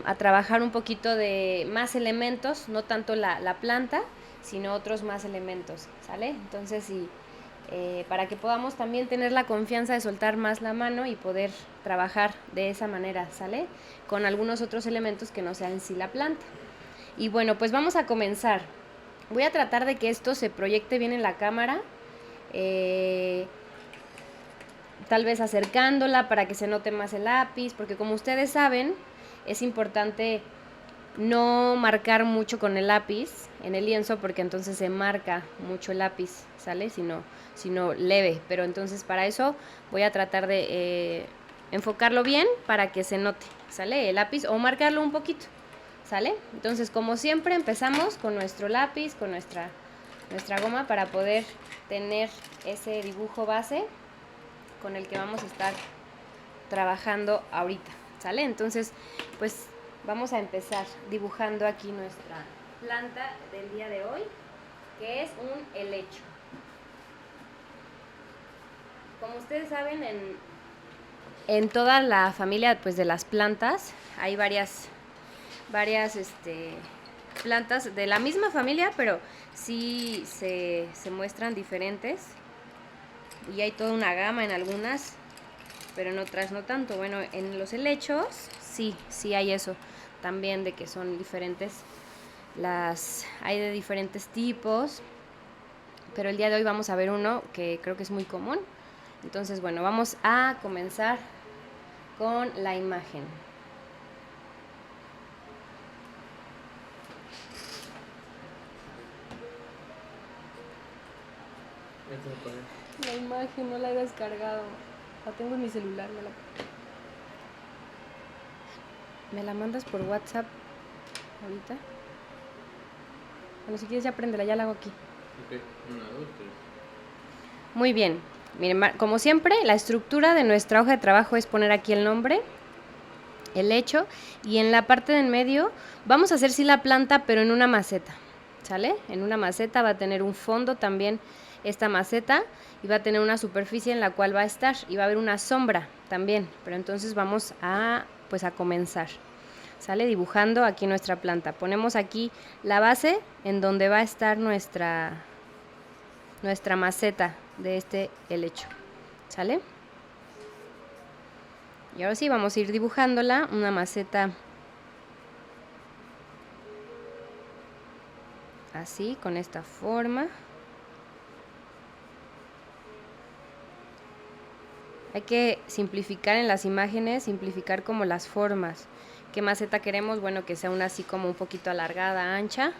a trabajar un poquito de más elementos, no tanto la planta, sino otros más elementos, ¿sale? Entonces, sí, para que podamos también tener la confianza de soltar más la mano y poder trabajar de esa manera, ¿sale? Con algunos otros elementos que no sean en sí la planta. Y bueno, pues vamos a comenzar. Voy a tratar de que esto se proyecte bien en la cámara, tal vez acercándola para que se note más el lápiz, porque como ustedes saben, es importante no marcar mucho con el lápiz en el lienzo, porque entonces se marca mucho el lápiz, ¿sale? Sino leve, pero entonces para eso voy a tratar de enfocarlo bien para que se note, ¿sale? El lápiz, o marcarlo un poquito, ¿sale? Entonces, como siempre, empezamos con nuestro lápiz, con nuestra goma, para poder tener ese dibujo base con el que vamos a estar trabajando ahorita, ¿sale? Entonces, pues vamos a empezar dibujando aquí nuestra planta del día de hoy, que es un helecho. Como ustedes saben, en toda la familia, pues, de las plantas hay varias plantas de la misma familia, pero sí se muestran diferentes, y hay toda una gama en algunas, pero en otras no tanto. Bueno, en los helechos sí hay eso también, de que son diferentes, hay de diferentes tipos, pero el día de hoy vamos a ver uno que creo que es muy común. Entonces, bueno, vamos a comenzar con la imagen. La imagen no la he descargado, la tengo en mi celular. ¿Me la mandas por WhatsApp ahorita? Bueno, si quieres ya préndela, ya la hago aquí. Ok, 1, 2, 3. Muy bien. Miren, como siempre, la estructura de nuestra hoja de trabajo es poner aquí el nombre, el hecho, y en la parte de en medio vamos a hacer sí la planta, pero en una maceta, ¿sale? En una maceta va a tener un fondo también esta maceta, y va a tener una superficie en la cual va a estar, y va a haber una sombra también, pero entonces vamos a, pues, a comenzar, ¿sale? Dibujando aquí nuestra planta. Ponemos aquí la base en donde va a estar nuestra maceta de este helecho, ¿sale? Y ahora sí vamos a ir dibujándola, una maceta así, con esta forma. Hay que simplificar en las imágenes, simplificar como las formas. ¿Qué maceta queremos? Bueno, que sea una así como un poquito alargada, ancha.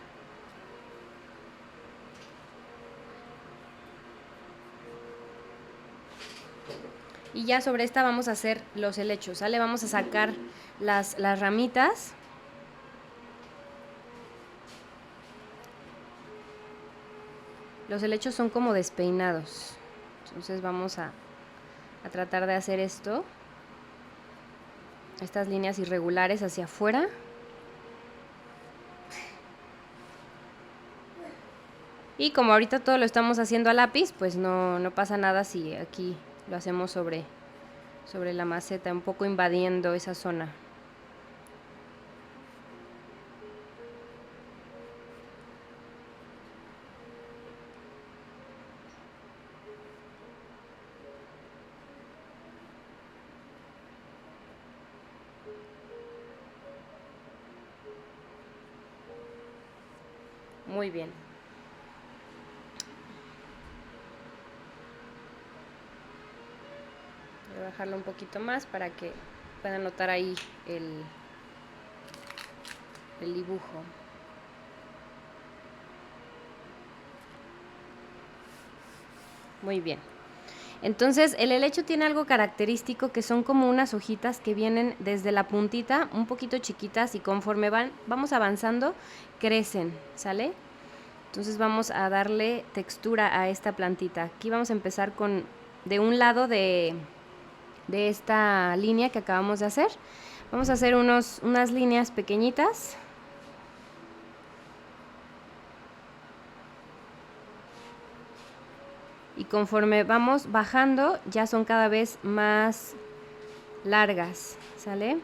Y ya sobre esta vamos a hacer los helechos, ¿sale? Vamos a sacar las ramitas. Los helechos son como despeinados. Entonces vamos a tratar de hacer esto. Estas líneas irregulares hacia afuera. Y como ahorita todo lo estamos haciendo a lápiz, pues no pasa nada si aquí lo hacemos sobre la maceta, un poco invadiendo esa zona. Muy bien. Voy a bajarlo un poquito más para que puedan notar ahí el dibujo. Muy bien. Entonces, el helecho tiene algo característico, que son como unas hojitas que vienen desde la puntita, un poquito chiquitas, y conforme vamos avanzando, crecen, ¿sale? Entonces vamos a darle textura a esta plantita. Aquí vamos a empezar de un lado de esta línea que acabamos de hacer. Vamos a hacer unas líneas pequeñitas. Y conforme vamos bajando, ya son cada vez más largas, ¿sale?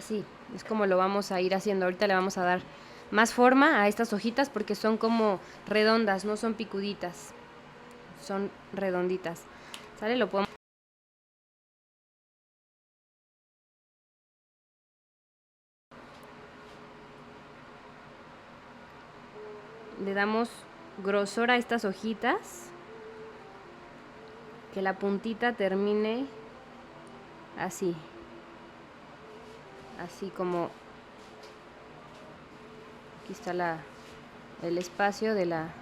Así, es como lo vamos a ir haciendo. Ahorita le vamos a dar más forma a estas hojitas porque son como redondas, no son picuditas. Son redonditas. ¿Sale? Lo podemos... Le damos grosor a estas hojitas. Que la puntita termine así. Así como... Aquí está el espacio de la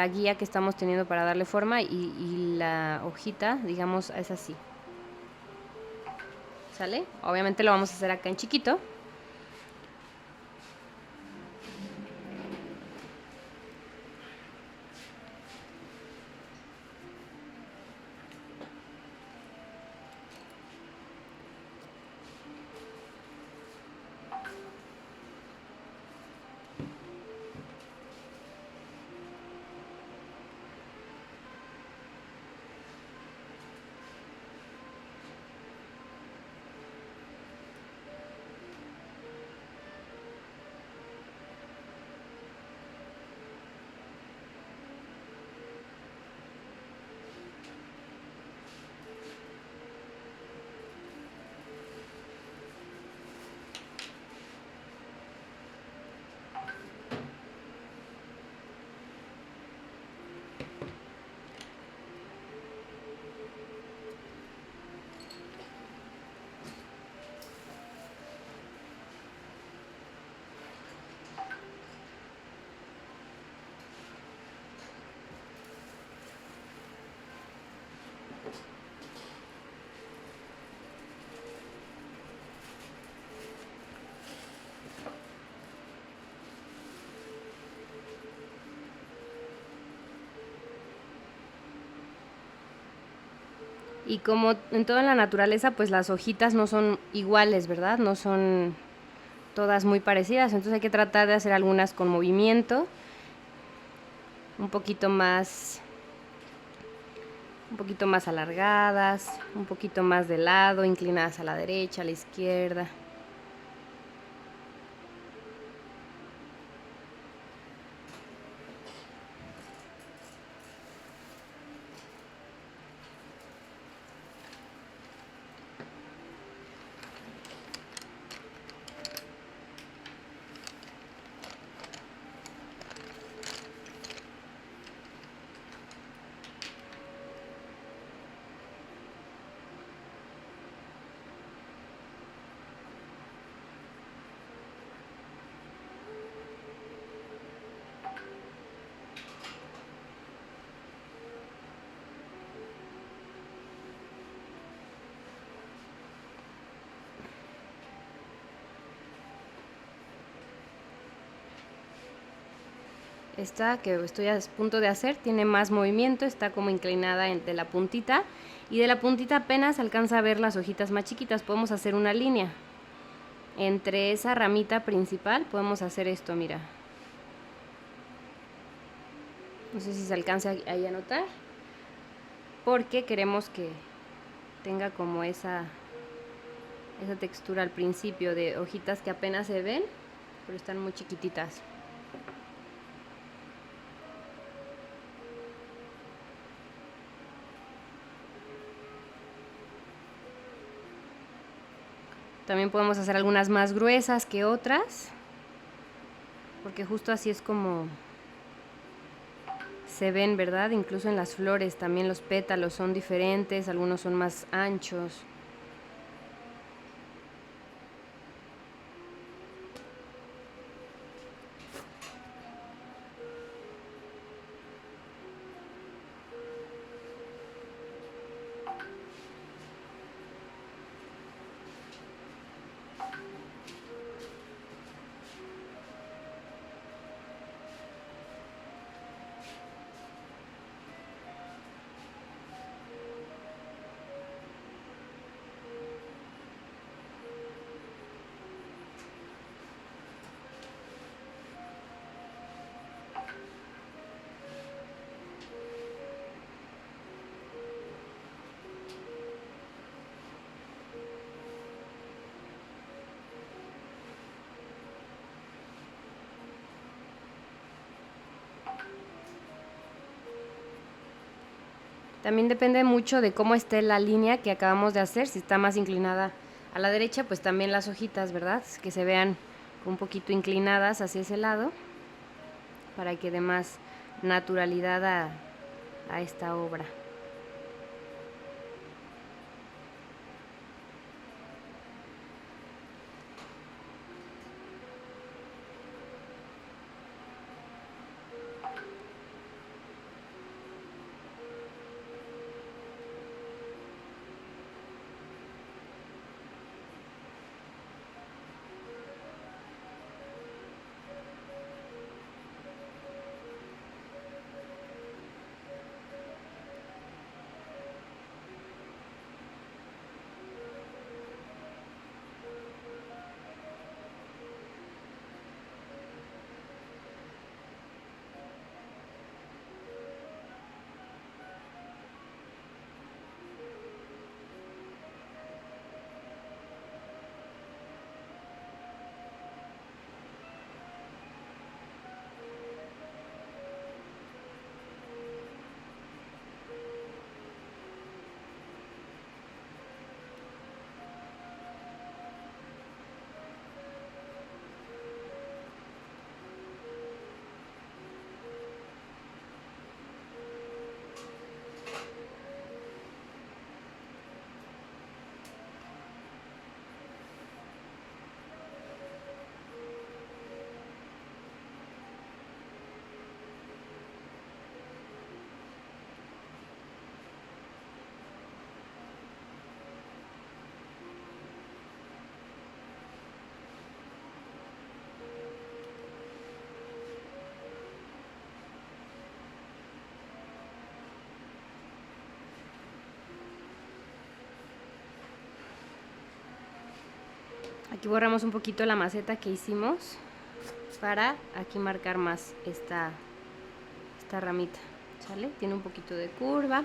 guía que estamos teniendo para darle forma y la hojita, digamos, es así. ¿Sale? Obviamente lo vamos a hacer acá en chiquito. Y como en toda la naturaleza, pues las hojitas no son iguales, ¿verdad? No son todas muy parecidas, entonces hay que tratar de hacer algunas con movimiento, un poquito más alargadas, un poquito más de lado, inclinadas a la derecha, a la izquierda. Esta que estoy a punto de hacer tiene más movimiento, está como inclinada de la puntita y de la puntita apenas alcanza a ver las hojitas más chiquitas. Podemos hacer una línea entre esa ramita principal, podemos hacer esto, mira. No sé si se alcanza ahí a notar, porque queremos que tenga como esa textura al principio de hojitas que apenas se ven, pero están muy chiquititas. También podemos hacer algunas más gruesas que otras, porque justo así es como se ven, ¿verdad? Incluso en las flores también los pétalos son diferentes, algunos son más anchos. También depende mucho de cómo esté la línea que acabamos de hacer. Si está más inclinada a la derecha, pues también las hojitas, ¿verdad? Que se vean un poquito inclinadas hacia ese lado para que dé más naturalidad a esta obra. Aquí borramos un poquito la maceta que hicimos para aquí marcar más esta ramita, ¿sale? Tiene un poquito de curva.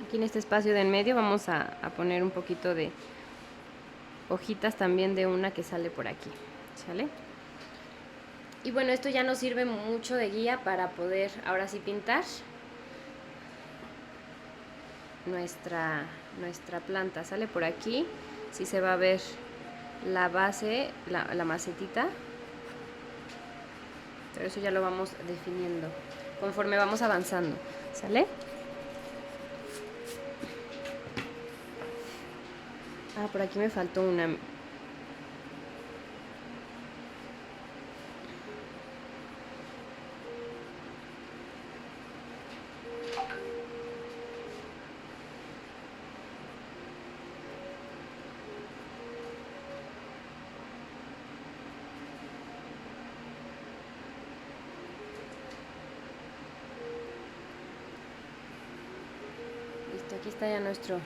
Aquí en este espacio de en medio vamos a poner un poquito de hojitas también de una que sale por aquí, ¿sale? Y bueno, esto ya nos sirve mucho de guía para poder ahora sí pintar nuestra planta. Sale por aquí, sí se va a ver la base, la macetita, pero eso ya lo vamos definiendo conforme vamos avanzando, ¿sale? Ah, por aquí me faltó una. Listo, aquí está ya nuestro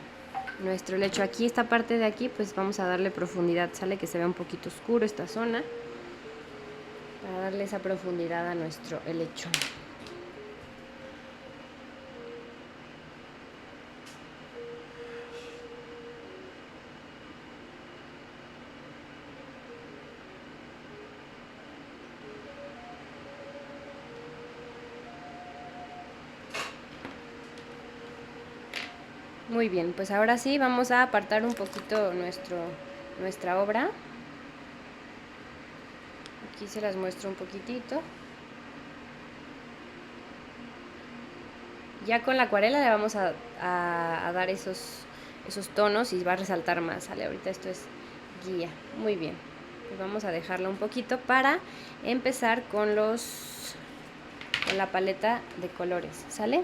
lecho. Aquí, esta parte de aquí, pues vamos a darle profundidad, sale que se vea un poquito oscuro esta zona, para darle esa profundidad a nuestro helecho. Muy bien, pues ahora sí vamos a apartar un poquito nuestra obra. Aquí se las muestro un poquitito. Ya con la acuarela le vamos a dar esos tonos y va a resaltar más, ¿sale? Ahorita esto es guía. Muy bien. Pues vamos a dejarla un poquito para empezar con la paleta de colores, ¿sale?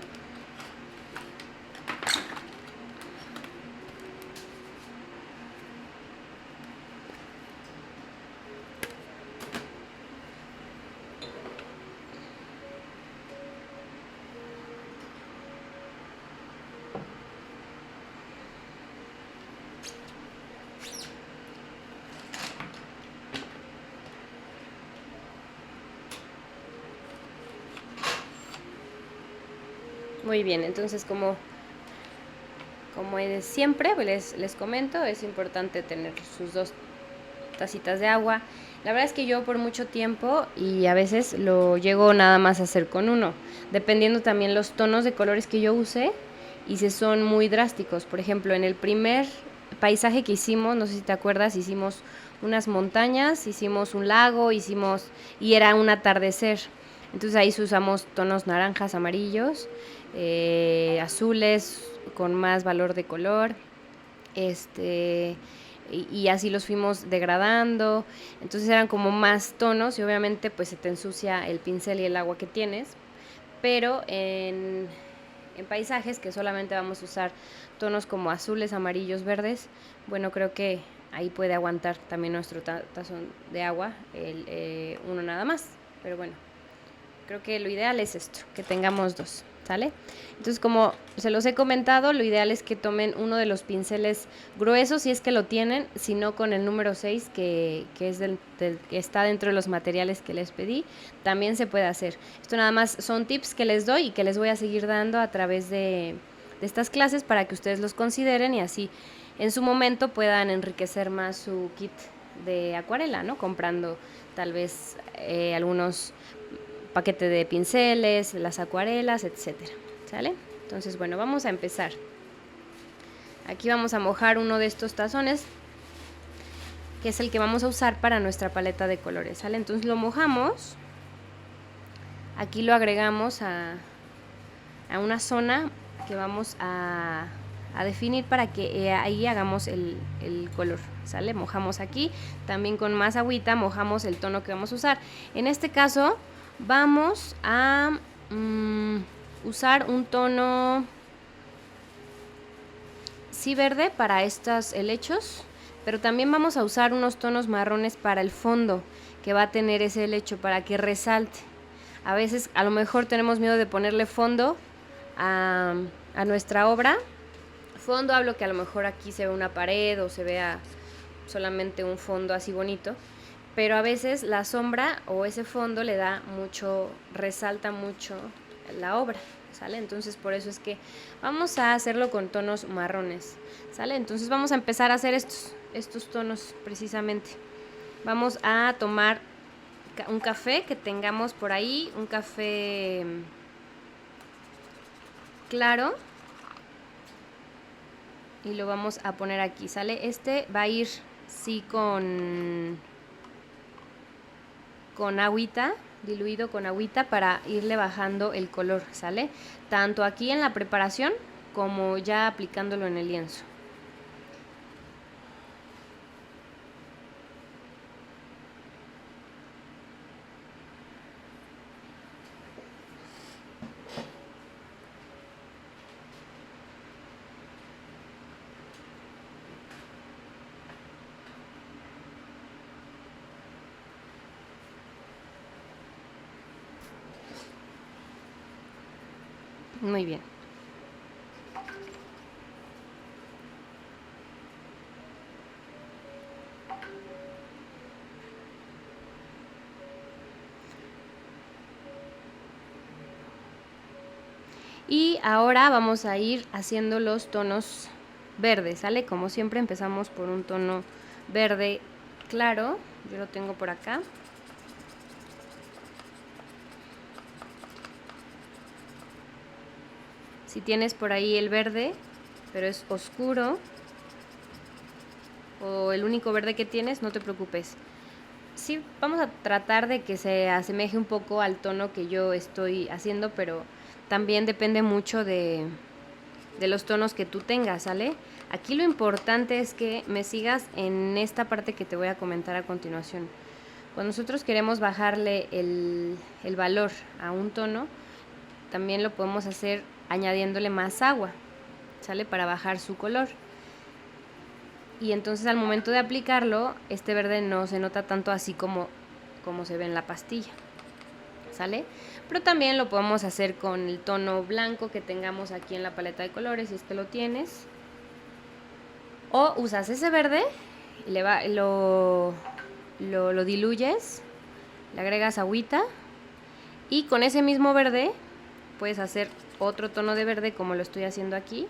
Muy bien, entonces como es siempre, les comento, es importante tener sus 2 tacitas de agua. La verdad es que yo por mucho tiempo y a veces lo llego nada más a hacer con 1, dependiendo también los tonos de colores que yo use y si son muy drásticos. Por ejemplo, en el primer paisaje que hicimos, no sé si te acuerdas, hicimos unas montañas, hicimos un lago, y era un atardecer. Entonces ahí usamos tonos naranjas, amarillos, azules con más valor de color, y así los fuimos degradando. Entonces eran como más tonos y obviamente pues se te ensucia el pincel y el agua que tienes, pero en paisajes que solamente vamos a usar tonos como azules, amarillos, verdes, bueno, creo que ahí puede aguantar también nuestro tazón de agua, uno nada más, pero bueno, creo que lo ideal es esto, que tengamos 2, ¿sale? Entonces, como se los he comentado, lo ideal es que tomen uno de los pinceles gruesos, si es que lo tienen, si no con el número 6, que es que está dentro de los materiales que les pedí, también se puede hacer. Esto nada más son tips que les doy y que les voy a seguir dando a través de estas clases para que ustedes los consideren y así en su momento puedan enriquecer más su kit de acuarela, ¿no? Comprando tal vez algunos paquete de pinceles, las acuarelas, etcétera, ¿sale? Entonces, bueno, vamos a empezar. Aquí vamos a mojar uno de estos tazones, que es el que vamos a usar para nuestra paleta de colores, ¿sale? Entonces lo mojamos, aquí lo agregamos a una zona que vamos a definir para que ahí hagamos el color, ¿sale? Mojamos aquí, también con más agüita mojamos el tono que vamos a usar. En este caso vamos a usar un tono sí verde para estos helechos, pero también vamos a usar unos tonos marrones para el fondo que va a tener ese helecho para que resalte. A veces a lo mejor tenemos miedo de ponerle fondo a nuestra obra. Fondo hablo que a lo mejor aquí se ve una pared o se vea solamente un fondo así bonito, pero a veces la sombra o ese fondo le da mucho, resalta mucho la obra, ¿sale? Entonces por eso es que vamos a hacerlo con tonos marrones, ¿sale? Entonces vamos a empezar a hacer estos tonos precisamente. Vamos a tomar un café que tengamos por ahí, un café claro, y lo vamos a poner aquí, ¿sale? Este va a ir, sí, con agüita, diluido con agüita para irle bajando el color, ¿sale? Tanto aquí en la preparación como ya aplicándolo en el lienzo. Muy bien. Y ahora vamos a ir haciendo los tonos verdes, ¿sale? Como siempre empezamos por un tono verde claro. Yo lo tengo por acá. Si tienes por ahí el verde, pero es oscuro, o el único verde que tienes, no te preocupes. Sí, vamos a tratar de que se asemeje un poco al tono que yo estoy haciendo, pero también depende mucho de los tonos que tú tengas, ¿sale? Aquí lo importante es que me sigas en esta parte que te voy a comentar a continuación. Cuando nosotros queremos bajarle el valor a un tono, también lo podemos hacer añadiéndole más agua, ¿sale? Para bajar su color. Y entonces al momento de aplicarlo, este verde no se nota tanto así como se ve en la pastilla, ¿sale? Pero también lo podemos hacer con el tono blanco que tengamos aquí en la paleta de colores, si es que lo tienes. O usas ese verde, lo diluyes, le agregas agüita, y con ese mismo verde puedes hacer otro tono de verde como lo estoy haciendo aquí.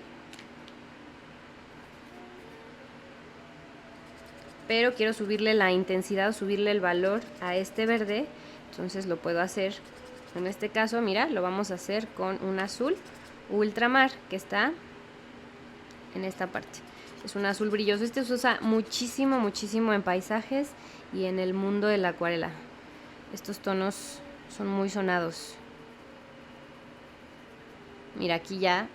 Pero quiero subirle la intensidad o subirle el valor a este verde, entonces lo puedo hacer. En este caso, mira, lo vamos a hacer con un azul ultramar que está en esta parte. Es un azul brilloso. Este se usa muchísimo, muchísimo en paisajes y en el mundo de la acuarela. Estos tonos son muy sonados. Mira, aquí ya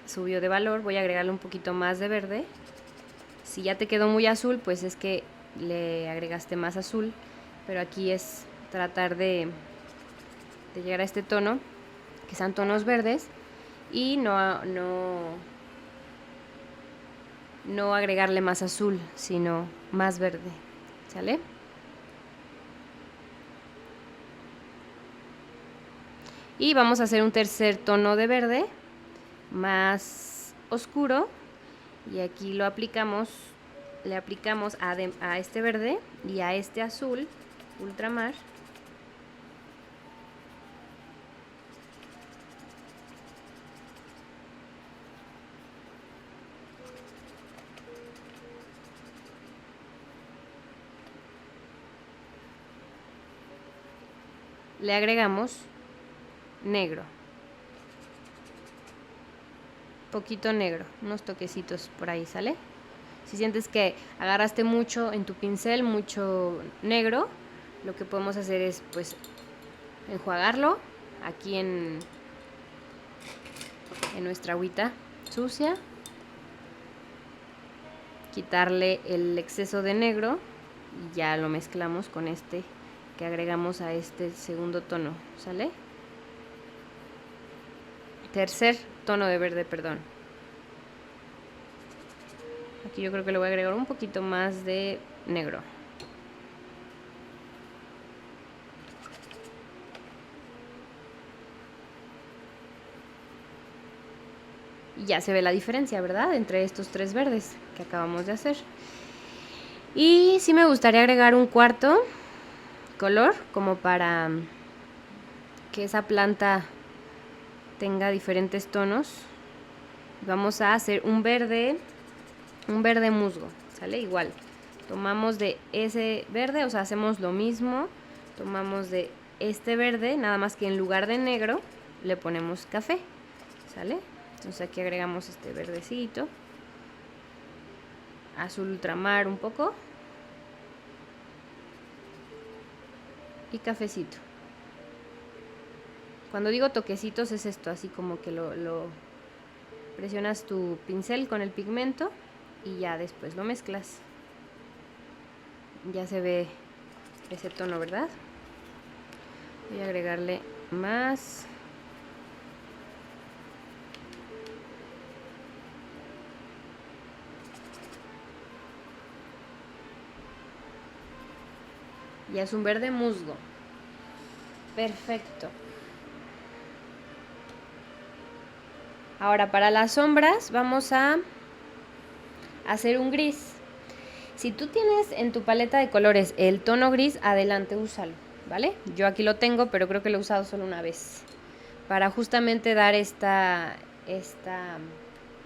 subió de valor. Voy a agregarle un poquito más de verde. Si ya te quedó muy azul, pues es que le agregaste más azul. Pero aquí es tratar de llegar a este tono, que sean tonos verdes, y no agregarle más azul, sino más verde, ¿sale? Y vamos a hacer un tercer tono de verde, más oscuro, y aquí lo aplicamos, le aplicamos a este verde y a este azul ultramar. Le agregamos negro, poquito negro, unos toquecitos por ahí, ¿sale? Si sientes que agarraste mucho en tu pincel, mucho negro, lo que podemos hacer es pues enjuagarlo aquí en nuestra agüita sucia, quitarle el exceso de negro y ya lo mezclamos con este que agregamos a este segundo tono, ¿sale? Tercer tono de verde, perdón. Aquí yo creo que le voy a agregar un poquito más de negro. Y ya se ve la diferencia, ¿verdad? Entre estos tres verdes que acabamos de hacer. Y sí me gustaría agregar un cuarto color, como para que esa planta tenga diferentes tonos. Vamos a hacer un verde musgo, ¿sale? Igual, tomamos de ese verde, o sea, hacemos lo mismo, tomamos de este verde, nada más que en lugar de negro le ponemos café, ¿sale? Entonces aquí agregamos este verdecito, azul ultramar un poco y cafecito. Cuando digo toquecitos es esto, así como que lo presionas tu pincel con el pigmento y ya después lo mezclas. Ya se ve ese tono, ¿verdad? Voy a agregarle más. Ya es un verde musgo. Perfecto. Ahora para las sombras vamos a hacer un gris. Si tú tienes en tu paleta de colores el tono gris, adelante, úsalo, ¿vale? Yo aquí lo tengo, pero creo que lo he usado solo una vez. Para justamente dar esta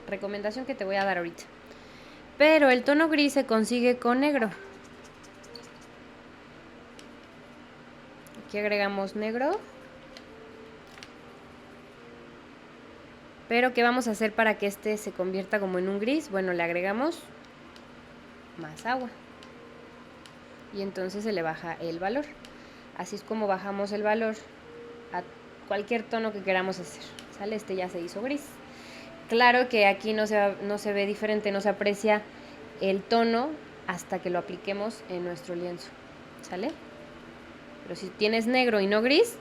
recomendación que te voy a dar ahorita. Pero el tono gris se consigue con negro. Aquí agregamos negro. Pero ¿qué vamos a hacer para que este se convierta como en un gris? Bueno, le agregamos más agua. Y entonces se le baja el valor. Así es como bajamos el valor a cualquier tono que queramos hacer, ¿sale? Este ya se hizo gris. Claro que aquí no se ve diferente, no se aprecia el tono hasta que lo apliquemos en nuestro lienzo, ¿sale? Pero si tienes negro y no gris,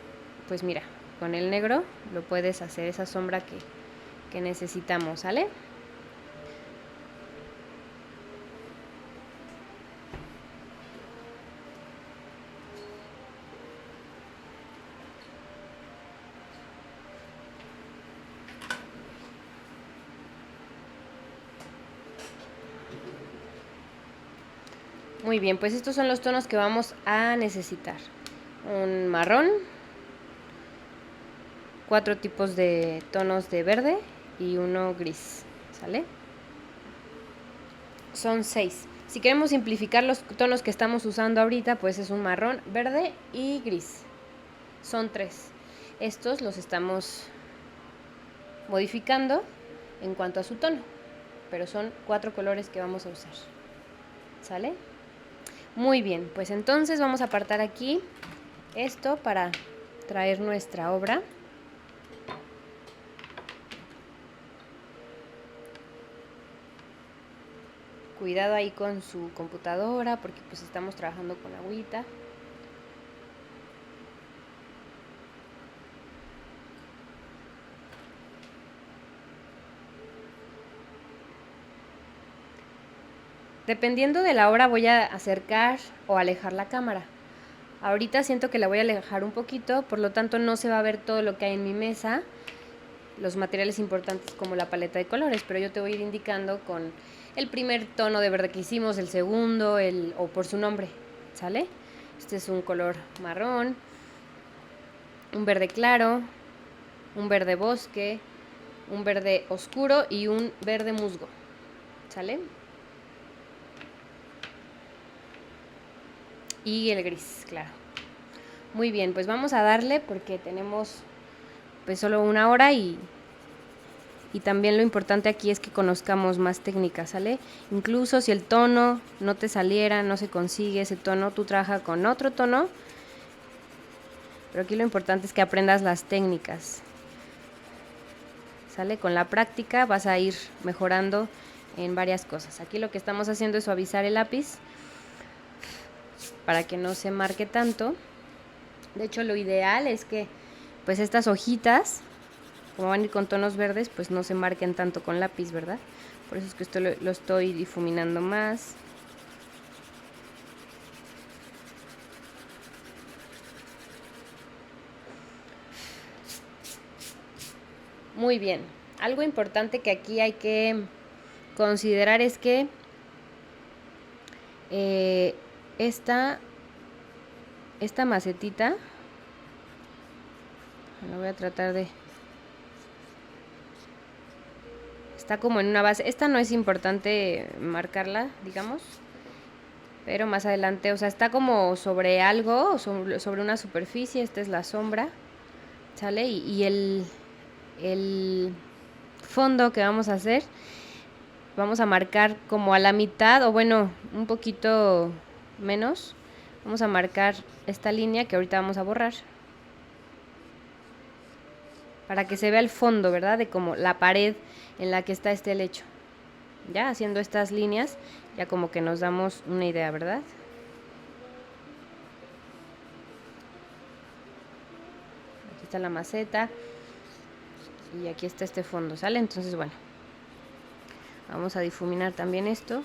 pues mira, con el negro lo puedes hacer esa sombra que necesitamos, ¿sale? Muy bien, pues estos son los tonos que vamos a necesitar. Un marrón, 4 tipos de tonos de verde y uno gris, ¿sale? Son 6. Si queremos simplificar los tonos que estamos usando ahorita, pues es un marrón, verde y gris. Son 3. Estos los estamos modificando en cuanto a su tono, pero son 4 colores que vamos a usar, ¿sale? Muy bien, pues entonces vamos a apartar aquí esto para traer nuestra obra. Cuidado ahí con su computadora porque pues estamos trabajando con agüita. Dependiendo de la hora voy a acercar o alejar la cámara. Ahorita siento que la voy a alejar un poquito, por lo tanto no se va a ver todo lo que hay en mi mesa, los materiales importantes como la paleta de colores, pero yo te voy a ir indicando con el primer tono de verde que hicimos, el segundo, o por su nombre, ¿sale? Este es un color marrón, un verde claro, un verde bosque, un verde oscuro y un verde musgo, ¿sale? Y el gris, claro. Muy bien, pues vamos a darle porque tenemos pues solo una hora y también lo importante aquí es que conozcamos más técnicas, ¿sale? Incluso si el tono no te saliera, no se consigue ese tono, tú trabajas con otro tono, pero aquí lo importante es que aprendas las técnicas, ¿sale? Con la práctica vas a ir mejorando en varias cosas. Aquí lo que estamos haciendo es suavizar el lápiz para que no se marque tanto. De hecho, lo ideal es que pues estas hojitas, como van a ir con tonos verdes, pues no se marquen tanto con lápiz, ¿verdad? Por eso es que esto lo estoy difuminando más. Muy bien. Algo importante que aquí hay que considerar es que esta macetita, la voy a tratar de Está como en una base. Esta no es importante marcarla, digamos. Pero más adelante, o sea, está como sobre algo, sobre una superficie. Esta es la sombra, ¿sale? Y el fondo que vamos a hacer, vamos a marcar como a la mitad, o bueno, un poquito menos. Vamos a marcar esta línea que ahorita vamos a borrar, para que se vea el fondo, ¿verdad? De como la pared en la que está este helecho. Ya haciendo estas líneas, ya como que nos damos una idea, ¿verdad? Aquí está la maceta y aquí está este fondo, ¿sale? Entonces, bueno, vamos a difuminar también esto.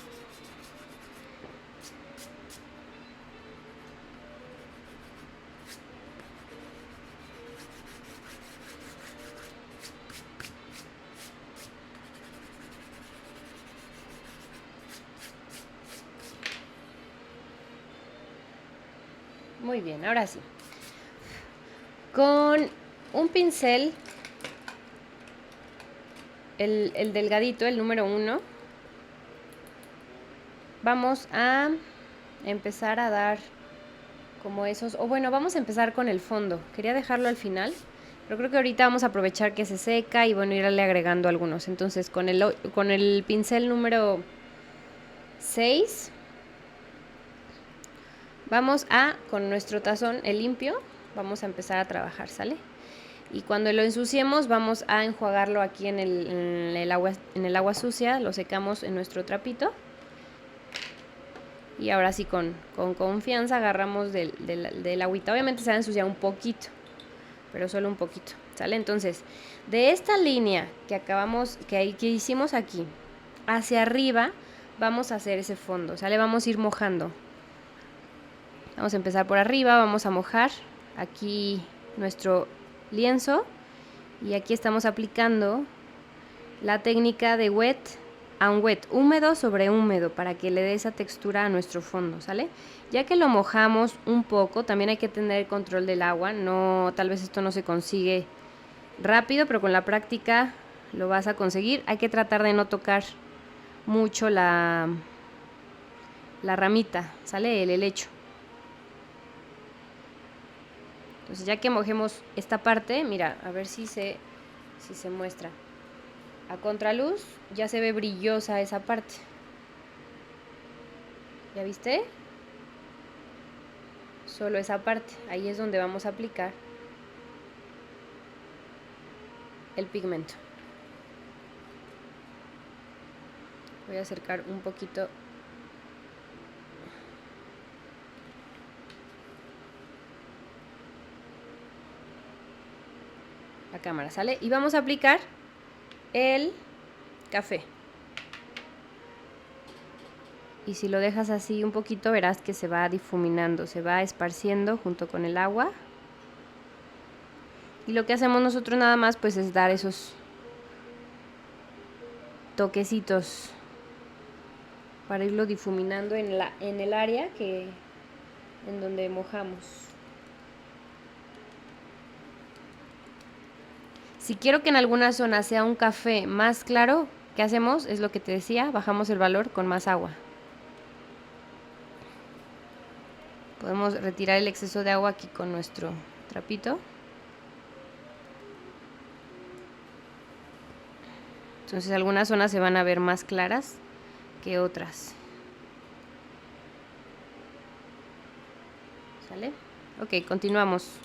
Muy bien, ahora sí. Con un pincel, el delgadito, el número 1, vamos a empezar a dar como esos, o bueno, vamos a empezar con el fondo. Quería dejarlo al final, pero creo que ahorita vamos a aprovechar que se seca y bueno, irle agregando algunos. Entonces con el pincel número 6, vamos a, con nuestro tazón, el limpio, vamos a empezar a trabajar, ¿sale? Y cuando lo ensuciemos vamos a enjuagarlo aquí en el agua sucia, lo secamos en nuestro trapito. Y ahora sí con confianza agarramos del agüita. Obviamente se va a ensuciar un poquito, pero solo un poquito, ¿sale? Entonces, de esta línea que hicimos aquí, hacia arriba, vamos a hacer ese fondo, ¿sale? Vamos a ir mojando. Vamos a empezar por arriba, vamos a mojar aquí nuestro lienzo y aquí estamos aplicando la técnica de wet and wet, húmedo sobre húmedo, para que le dé esa textura a nuestro fondo, ¿sale? Ya que lo mojamos un poco, también hay que tener el control del agua, tal vez esto no se consigue rápido, pero con la práctica lo vas a conseguir. Hay que tratar de no tocar mucho la ramita, ¿sale? El helecho. Entonces ya que mojemos esta parte, mira, a ver si se muestra. A contraluz ya se ve brillosa esa parte. ¿Ya viste? Solo esa parte. Ahí es donde vamos a aplicar el pigmento. Voy a acercar un poquito la cámara, ¿sale? Y vamos a aplicar el café. Y si lo dejas así un poquito, verás que se va difuminando, se va esparciendo junto con el agua. Y lo que hacemos nosotros nada más pues es dar esos toquecitos para irlo difuminando en el área en donde mojamos. Si quiero que en alguna zona sea un café más claro, ¿qué hacemos? Es lo que te decía, bajamos el valor con más agua. Podemos retirar el exceso de agua aquí con nuestro trapito. Entonces algunas zonas se van a ver más claras que otras. ¿Sale? Ok, continuamos.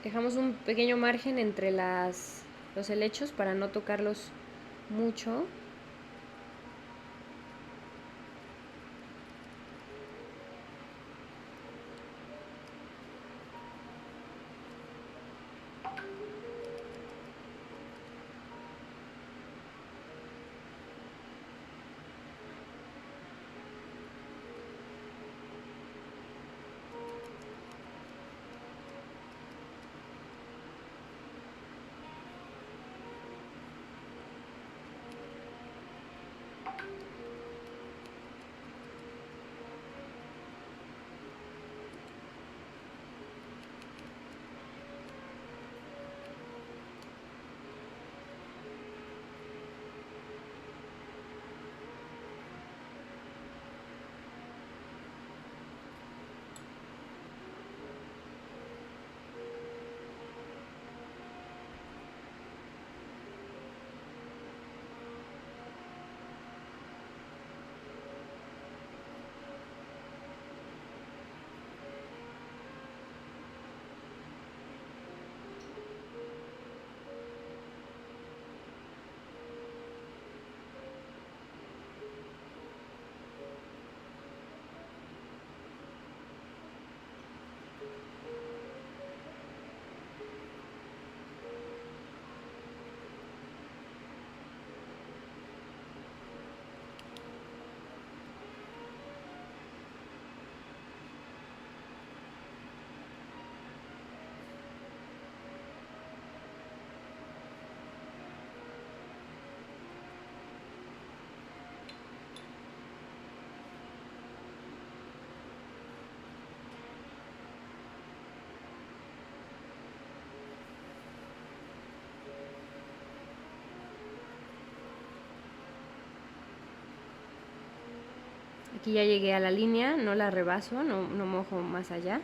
Dejamos un pequeño margen entre los helechos para no tocarlos mucho. Aquí ya llegué a la línea, no la rebaso, no mojo más allá.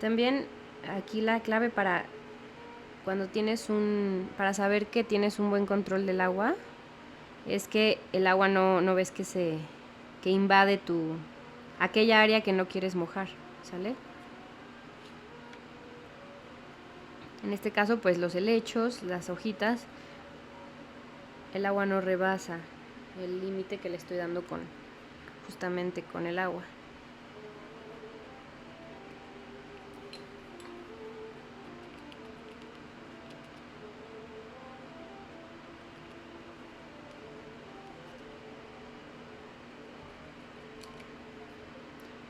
También aquí la clave para cuando para saber que tienes un buen control del agua, es que el agua no ves que invade aquella área que no quieres mojar, ¿sale? En este caso, pues los helechos, las hojitas, el agua no rebasa el límite que le estoy dando justamente con el agua.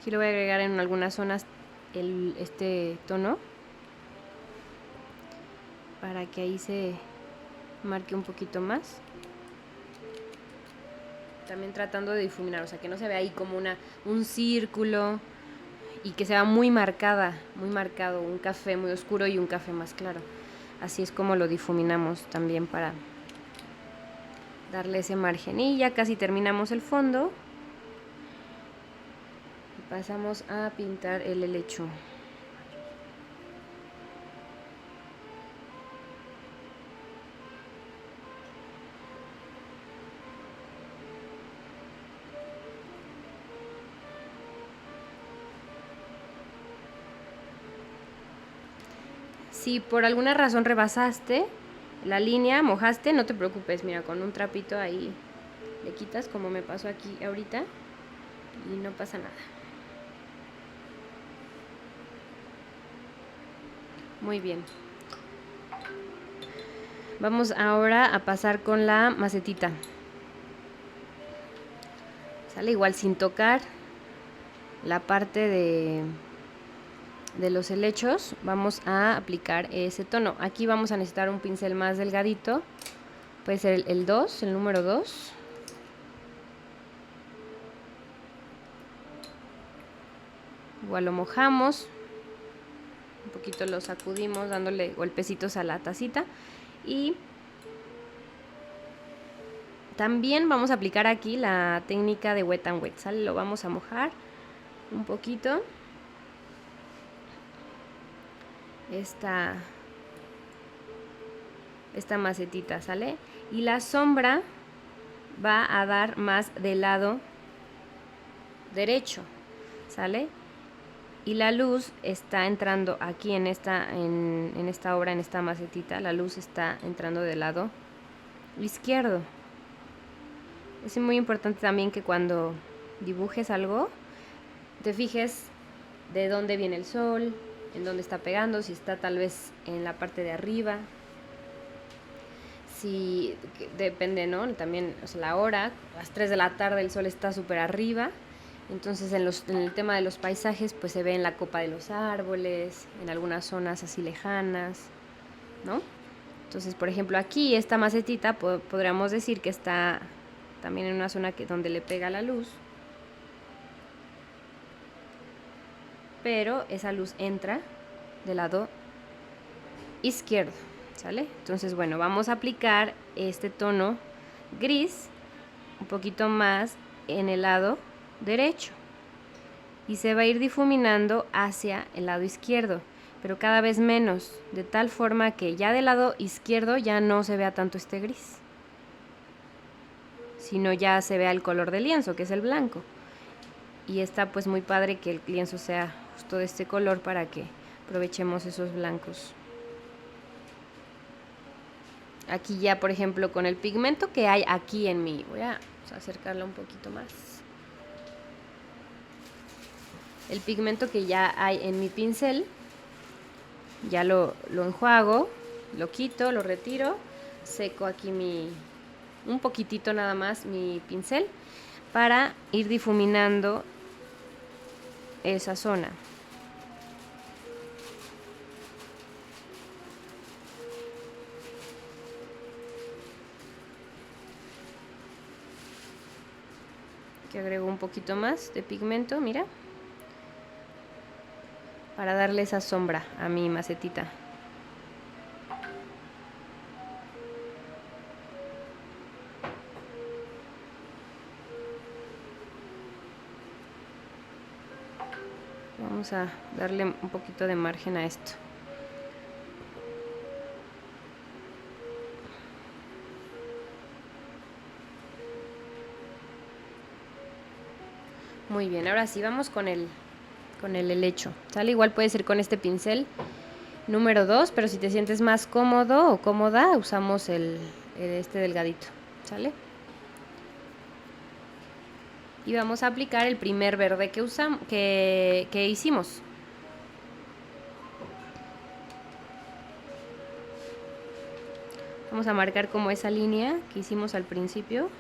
Aquí le voy a agregar en algunas zonas este tono para que ahí se marque un poquito más. También tratando de difuminar, o sea, que no se vea ahí como un círculo y que sea muy marcado, un café muy oscuro y un café más claro. Así es como lo difuminamos también para darle ese margen. Y ya casi terminamos el fondo. Pasamos a pintar el helecho. Si por alguna razón rebasaste la línea, mojaste, no te preocupes, mira, con un trapito ahí le quitas, como me pasó aquí ahorita, y no pasa nada. Muy bien. Vamos ahora a pasar con la macetita. Sale igual sin tocar la parte de los helechos. Vamos a aplicar ese tono. Aquí vamos a necesitar un pincel más delgadito. Puede ser el 2, el número 2. Igual lo mojamos. Un poquito lo sacudimos dándole golpecitos a la tacita. Y también vamos a aplicar aquí la técnica de wet and wet, ¿sale? Lo vamos a mojar un poquito. Esta macetita, ¿sale? Y la sombra va a dar más del lado derecho, ¿sale? Y la luz está entrando aquí en esta obra, en esta macetita, la luz está entrando del lado izquierdo. Es muy importante también que cuando dibujes algo, te fijes de dónde viene el sol, en dónde está pegando, si está tal vez en la parte de arriba. Si depende, ¿no? También, o sea, la hora, a las 3 de la tarde el sol está súper arriba. Entonces en el tema de los paisajes pues se ve en la copa de los árboles, en algunas zonas así lejanas, ¿no? Entonces, por ejemplo, aquí esta macetita podríamos decir que está también en una zona donde le pega la luz, pero esa luz entra del lado izquierdo, ¿sale? Entonces, bueno, vamos a aplicar este tono gris un poquito más en el lado derecho y se va a ir difuminando hacia el lado izquierdo, pero cada vez menos, de tal forma que ya del lado izquierdo ya no se vea tanto este gris, sino ya se vea el color del lienzo, que es el blanco. Y está pues muy padre que el lienzo sea justo de este color para que aprovechemos esos blancos. Aquí ya, por ejemplo, con el pigmento que hay aquí en mi... Voy a acercarlo un poquito más. El pigmento que ya hay en mi pincel, ya lo enjuago, lo quito, lo retiro, seco aquí un poquitito nada más mi pincel para ir difuminando esa zona. que agrego un poquito más de pigmento, mira, para darle esa sombra a mi macetita. Vamos a darle un poquito de margen a esto. Muy bien, ahora sí vamos con el helecho, ¿sale? Igual puede ser con este pincel número 2, pero si te sientes más cómodo o cómoda, usamos este delgadito, ¿sale? Y vamos a aplicar el primer verde que hicimos. Vamos a marcar como esa línea que hicimos al principio.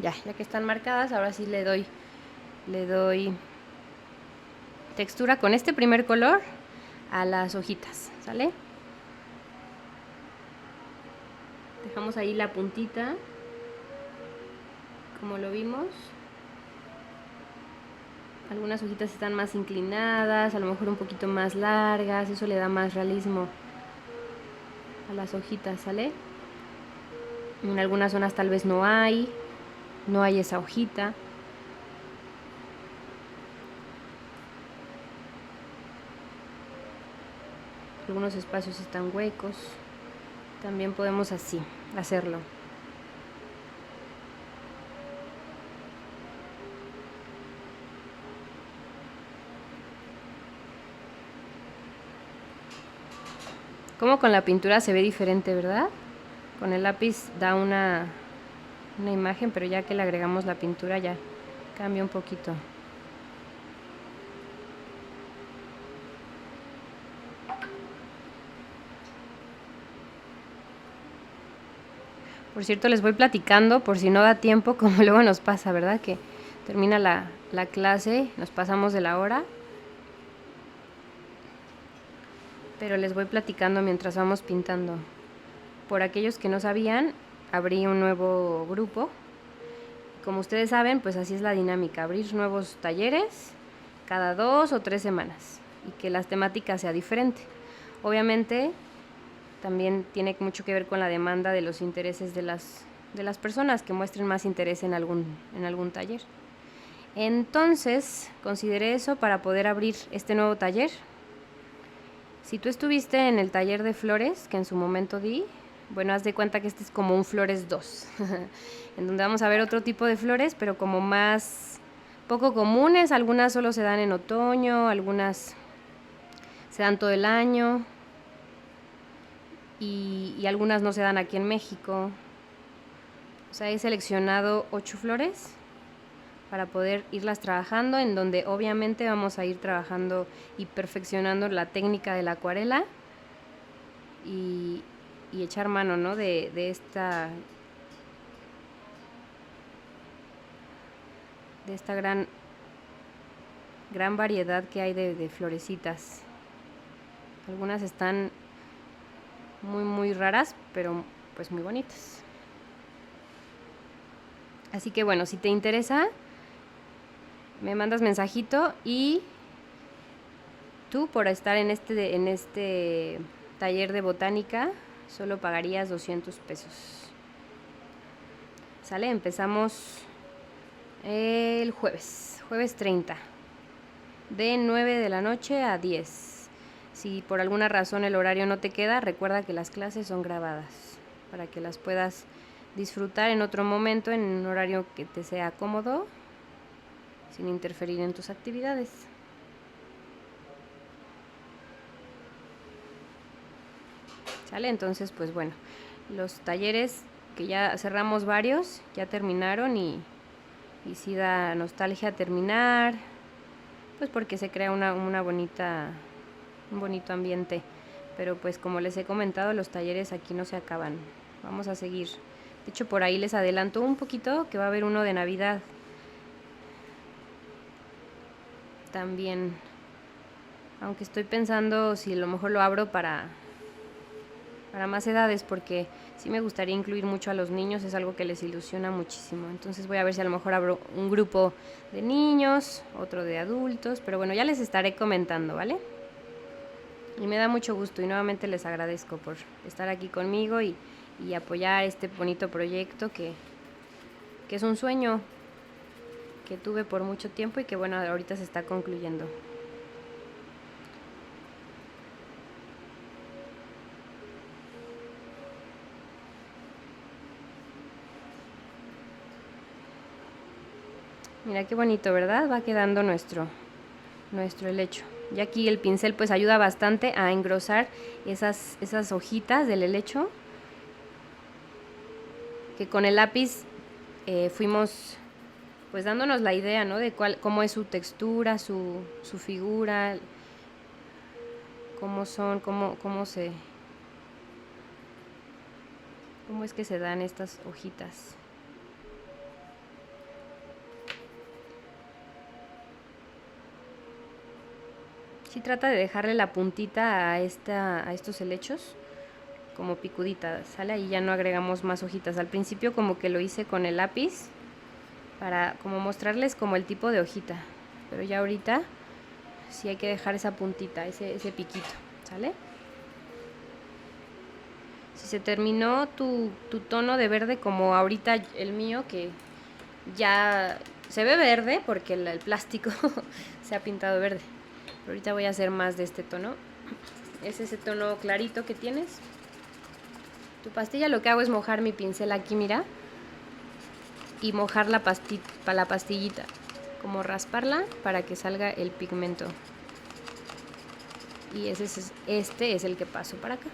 Ya que están marcadas, ahora sí le doy textura con este primer color a las hojitas, ¿sale? Dejamos ahí la puntita, como lo vimos. Algunas hojitas están más inclinadas, a lo mejor un poquito más largas, eso le da más realismo a las hojitas, ¿sale? En algunas zonas tal vez no hay esa hojita. Algunos espacios están huecos. También podemos así hacerlo. Como con la pintura se ve diferente, ¿verdad? Con el lápiz da una imagen, pero ya que le agregamos la pintura ya cambia un poquito. Por cierto, les voy platicando por si no da tiempo, como luego nos pasa, ¿verdad? Que termina la clase, nos pasamos de la hora. Pero les voy platicando mientras vamos pintando. Por aquellos que no sabían, abrí un nuevo grupo. Como ustedes saben, pues así es la dinámica, abrir nuevos talleres cada 2 o 3 semanas y que las temáticas sean diferentes. Obviamente, también tiene mucho que ver con la demanda de los intereses de las personas que muestren más interés en algún taller. Entonces, consideré eso para poder abrir este nuevo taller. Si tú estuviste en el taller de flores que en su momento di, bueno, haz de cuenta que este es como un Flores 2, en donde vamos a ver otro tipo de flores, pero como más poco comunes. Algunas solo se dan en otoño, algunas se dan todo el año y algunas no se dan aquí en México. O sea, he seleccionado 8 flores para poder irlas trabajando, en donde obviamente vamos a ir trabajando y perfeccionando la técnica de la acuarela y echar mano, ¿no? de esta gran variedad que hay de florecitas. Algunas están muy muy raras, pero pues muy bonitas. Así que bueno, si te interesa, me mandas mensajito y tú por estar en este taller de botánica solo pagarías 200 pesos. ¿Sale? Empezamos el jueves 30, de 9 de la noche a 10. Si por alguna razón el horario no te queda, recuerda que las clases son grabadas para que las puedas disfrutar en otro momento, en un horario que te sea cómodo, sin interferir en tus actividades. ¿Sale? Entonces, pues bueno, los talleres que ya cerramos varios, ya terminaron y sí da nostalgia terminar, pues porque se crea un bonito ambiente. Pero pues como les he comentado, los talleres aquí no se acaban, vamos a seguir. De hecho, por ahí les adelanto un poquito que va a haber uno de Navidad también, aunque estoy pensando si a lo mejor lo abro para más edades, porque sí me gustaría incluir mucho a los niños, es algo que les ilusiona muchísimo. Entonces voy a ver si a lo mejor abro un grupo de niños, otro de adultos, pero bueno, ya les estaré comentando, ¿vale? Y me da mucho gusto y nuevamente les agradezco por estar aquí conmigo y apoyar este bonito proyecto que es un sueño que tuve por mucho tiempo y que bueno, ahorita se está concluyendo. Mira qué bonito, ¿verdad? Va quedando nuestro helecho. Y aquí el pincel pues ayuda bastante a engrosar esas hojitas del helecho, que con el lápiz fuimos pues dándonos la idea, ¿no? De cómo es su textura, su figura, cómo son, cómo es que se dan estas hojitas. Sí, trata de dejarle la puntita a estos helechos como picudita, ¿sale? Ahí ya no agregamos más hojitas. Al principio como que lo hice con el lápiz para como mostrarles como el tipo de hojita, pero ya ahorita sí hay que dejar esa puntita, ese piquito, ¿sale? Si se terminó tu tono de verde como ahorita el mío, que ya se ve verde porque el plástico se ha pintado verde. Pero ahorita voy a hacer más de este tono. Es ese tono clarito que tienes. Tu pastilla, lo que hago es mojar mi pincel aquí, mira. Y mojar la pastillita. Como rasparla para que salga el pigmento. Y este es el que paso para acá.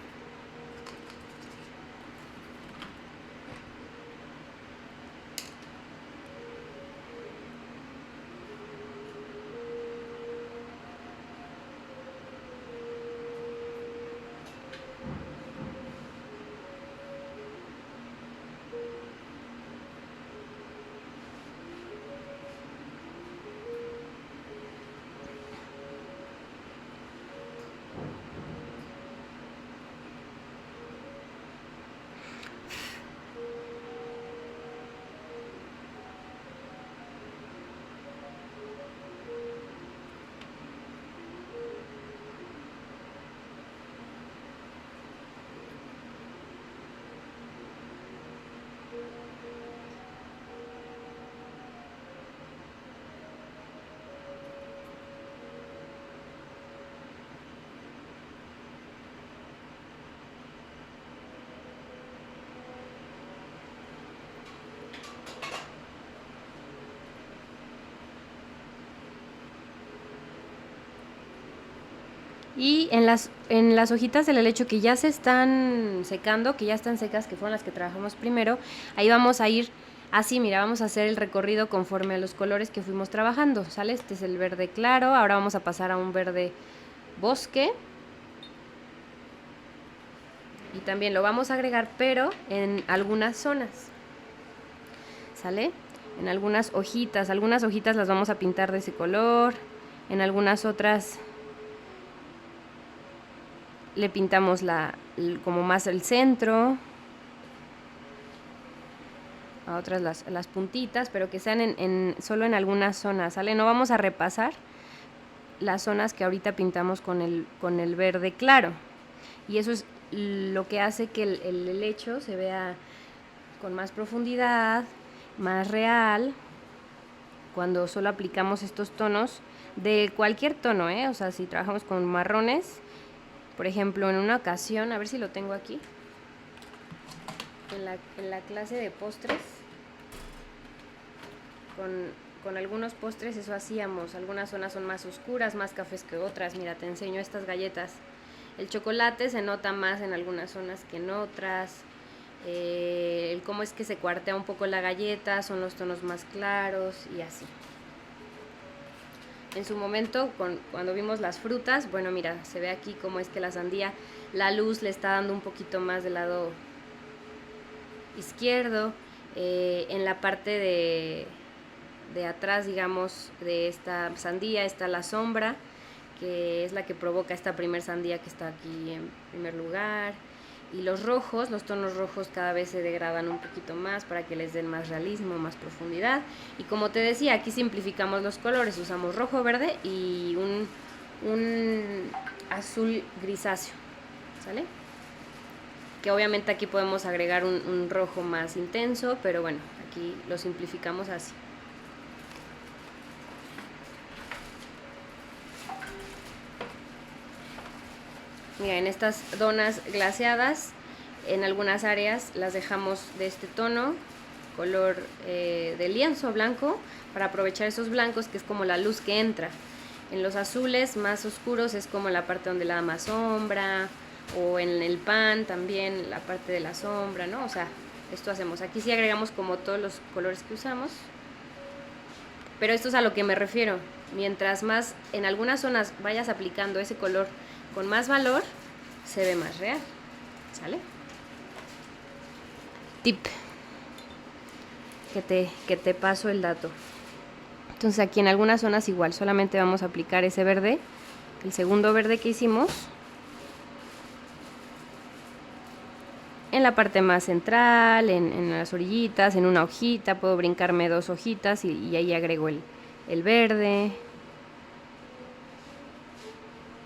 Y en las hojitas del helecho que ya se están secando, que ya están secas, que fueron las que trabajamos primero, ahí vamos a ir así, mira, vamos a hacer el recorrido conforme a los colores que fuimos trabajando, ¿sale? Este es el verde claro, ahora vamos a pasar a un verde bosque. Y también lo vamos a agregar, pero en algunas zonas, ¿sale? En algunas hojitas las vamos a pintar de ese color, en algunas otras le pintamos como más el centro, a otras las puntitas, pero que sean solo en algunas zonas, ¿sale? No vamos a repasar las zonas que ahorita pintamos con el verde claro. Y eso es lo que hace que el helecho se vea con más profundidad, más real, cuando solo aplicamos estos tonos de cualquier tono, ¿eh? O sea, si trabajamos con marrones, por ejemplo, en una ocasión, a ver si lo tengo aquí, en la clase de postres, con algunos postres eso hacíamos. Algunas zonas son más oscuras, más cafés que otras. Mira, te enseño estas galletas. El chocolate se nota más en algunas zonas que en otras. El cómo es que se cuartea un poco la galleta, son los tonos más claros y así. En su momento, cuando vimos las frutas, bueno, mira, se ve aquí cómo es que la sandía, la luz le está dando un poquito más del lado izquierdo. En la parte de atrás, digamos, de esta sandía está la sombra, que es la que provoca esta primer sandía que está aquí en primer lugar. Y los rojos, los tonos rojos cada vez se degradan un poquito más para que les den más realismo, más profundidad. Y como te decía, aquí simplificamos los colores, usamos rojo, verde y un azul grisáceo, ¿sale? Que obviamente aquí podemos agregar un rojo más intenso, pero bueno, aquí lo simplificamos así. Mira, en estas donas glaseadas, en algunas áreas las dejamos de este tono, color de lienzo blanco, para aprovechar esos blancos, que es como la luz que entra. En los azules más oscuros es como la parte donde le da más sombra, o en el pan también la parte de la sombra, ¿no? O sea, esto hacemos. Aquí sí agregamos como todos los colores que usamos, pero esto es a lo que me refiero. Mientras más en algunas zonas vayas aplicando ese color con más valor, se ve más real, ¿sale? Tip, que te paso el dato. Entonces aquí en algunas zonas igual, solamente vamos a aplicar ese verde, el segundo verde que hicimos, en la parte más central, en las orillitas, en una hojita, puedo brincarme 2 hojitas y ahí agrego el verde.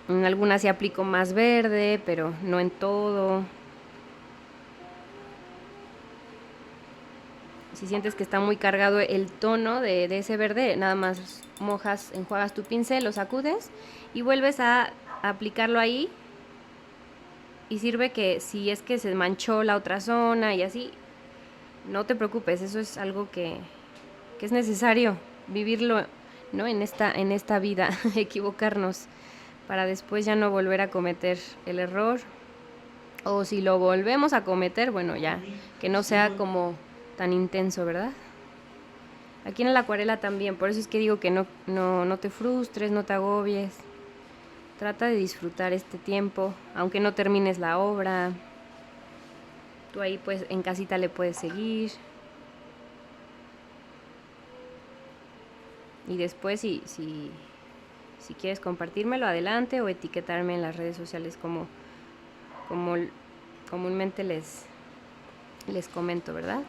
En algunas sí aplico más verde, pero no en todo. Si sientes que está muy cargado el tono de ese verde, nada más enjuagas tu pincel, lo sacudes y vuelves a aplicarlo ahí. Y sirve que si es que se manchó la otra zona y así, no te preocupes, eso es algo que es necesario vivirlo, ¿no? En esta vida, equivocarnos, para después ya no volver a cometer el error. O si lo volvemos a cometer, bueno, ya, que no sea como tan intenso, ¿verdad? Aquí en la acuarela también, por eso es que digo que no te frustres, no te agobies. Trata de disfrutar este tiempo, aunque no termines la obra. Tú ahí pues en casita le puedes seguir. Y después si quieres compartírmelo, adelante, o etiquetarme en las redes sociales como comúnmente les comento, ¿verdad?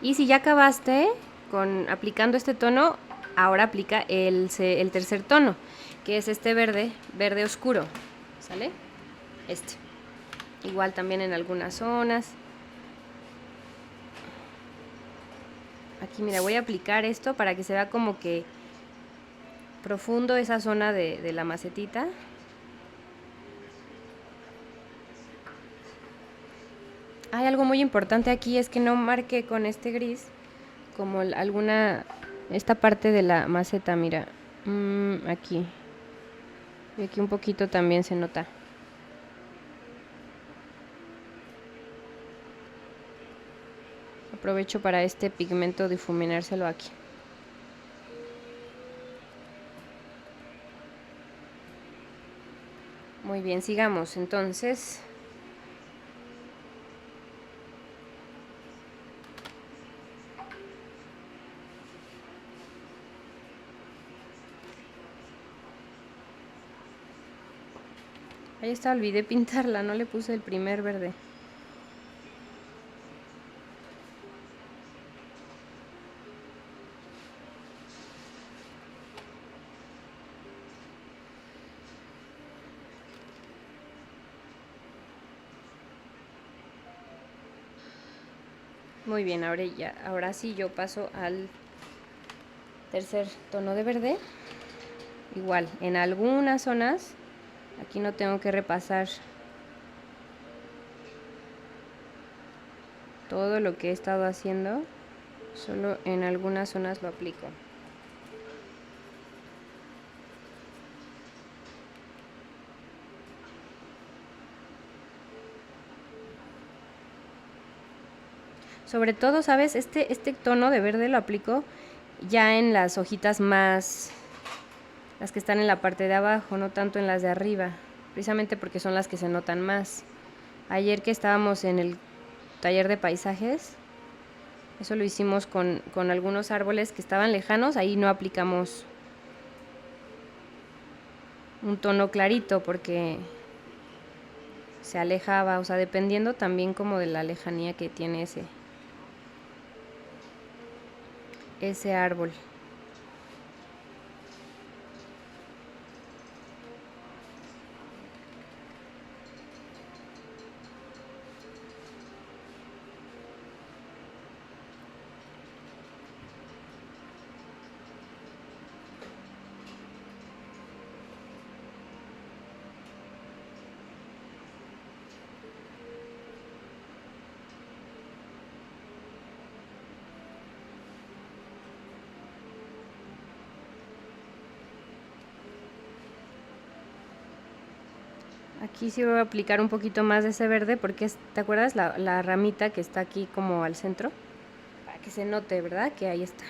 Y si ya acabaste aplicando este tono, ahora aplica el tercer tono, que es este verde oscuro, ¿sale? Igual también en algunas zonas. Aquí, mira, voy a aplicar esto para que se vea como que profundo esa zona de la macetita. Hay algo muy importante aquí, es que no marque con este gris como esta parte de la maceta, mira, aquí. Y aquí un poquito también se nota. Aprovecho para este pigmento difuminárselo aquí. Muy bien, sigamos entonces. Ahí está, olvidé pintarla, no le puse el primer verde. Muy bien, ahora sí yo paso al tercer tono de verde. Igual, en algunas zonas, aquí no tengo que repasar todo lo que he estado haciendo, solo en algunas zonas lo aplico. Sobre todo, ¿sabes? Este tono de verde lo aplico ya en las hojitas más, las que están en la parte de abajo, no tanto en las de arriba, precisamente porque son las que se notan más. Ayer que estábamos en el taller de paisajes, eso lo hicimos con algunos árboles que estaban lejanos, ahí no aplicamos un tono clarito porque se alejaba, o sea, dependiendo también como de la lejanía que tiene ese árbol. Aquí sí voy a aplicar un poquito más de ese verde porque ¿te acuerdas la ramita que está aquí como al centro? Para que se note, ¿verdad? Que ahí está.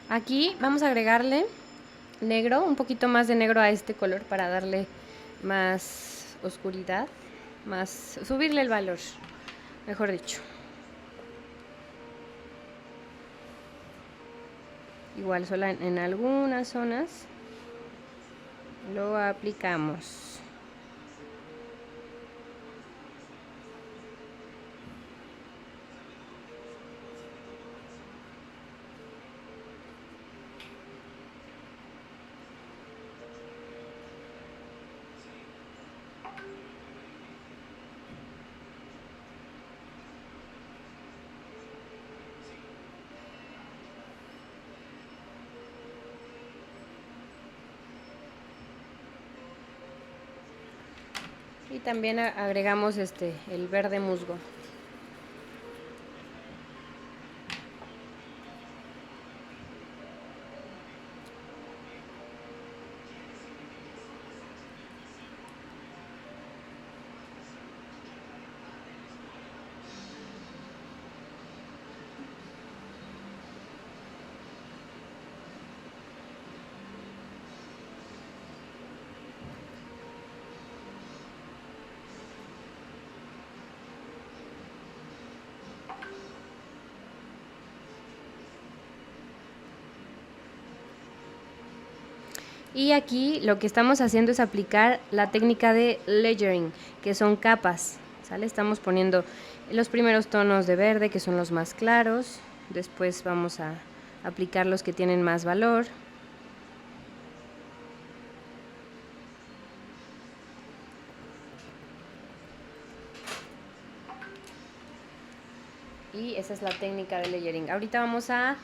Aquí vamos a agregarle negro, un poquito más de negro a este color para darle más oscuridad, subirle el valor, mejor dicho. Igual solo en algunas zonas lo aplicamos. Y también agregamos el verde musgo. Y aquí lo que estamos haciendo es aplicar la técnica de layering, que son capas, ¿sale? Estamos poniendo los primeros tonos de verde, que son los más claros. Después vamos a aplicar los que tienen más valor. Y esa es la técnica de layering. Ahorita vamos a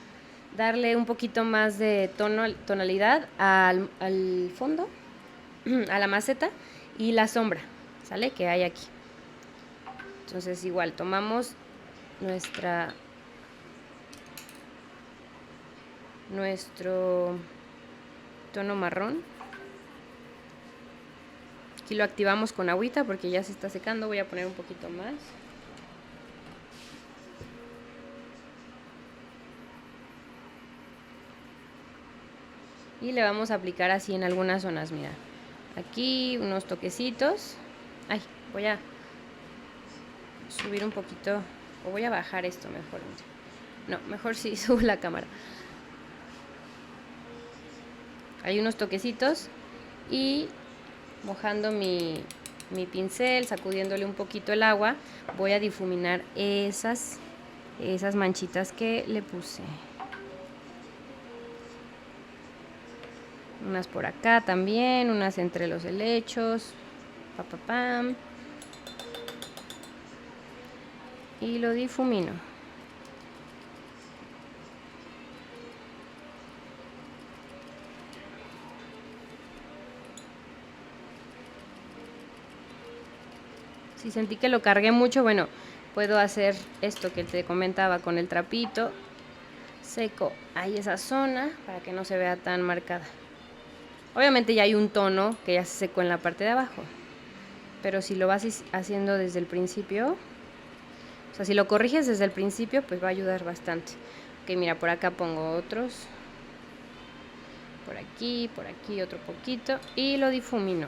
darle un poquito más de tonalidad al fondo, a la maceta y la sombra, ¿sale? Que hay aquí. Entonces igual tomamos nuestro tono marrón. Aquí lo activamos con agüita porque ya se está secando. Voy a poner un poquito más. Y le vamos a aplicar así en algunas zonas, mira. Aquí unos toquecitos. Ay, voy a subir un poquito, o voy a bajar esto mejor. No, mejor sí subo la cámara. Hay unos toquecitos y mojando mi pincel, sacudiéndole un poquito el agua, voy a difuminar esas manchitas que le puse. Unas por acá también, unas entre los helechos. Pam. Y lo difumino. Si sentí que lo cargué mucho, bueno, puedo hacer esto que te comentaba con el trapito. Seco ahí esa zona para que no se vea tan marcada. Obviamente ya hay un tono que ya se secó en la parte de abajo. Pero si lo vas haciendo desde el principio, o sea, si lo corriges desde el principio, pues va a ayudar bastante. Ok, mira, por acá pongo otros. Por aquí otro poquito. Y lo difumino.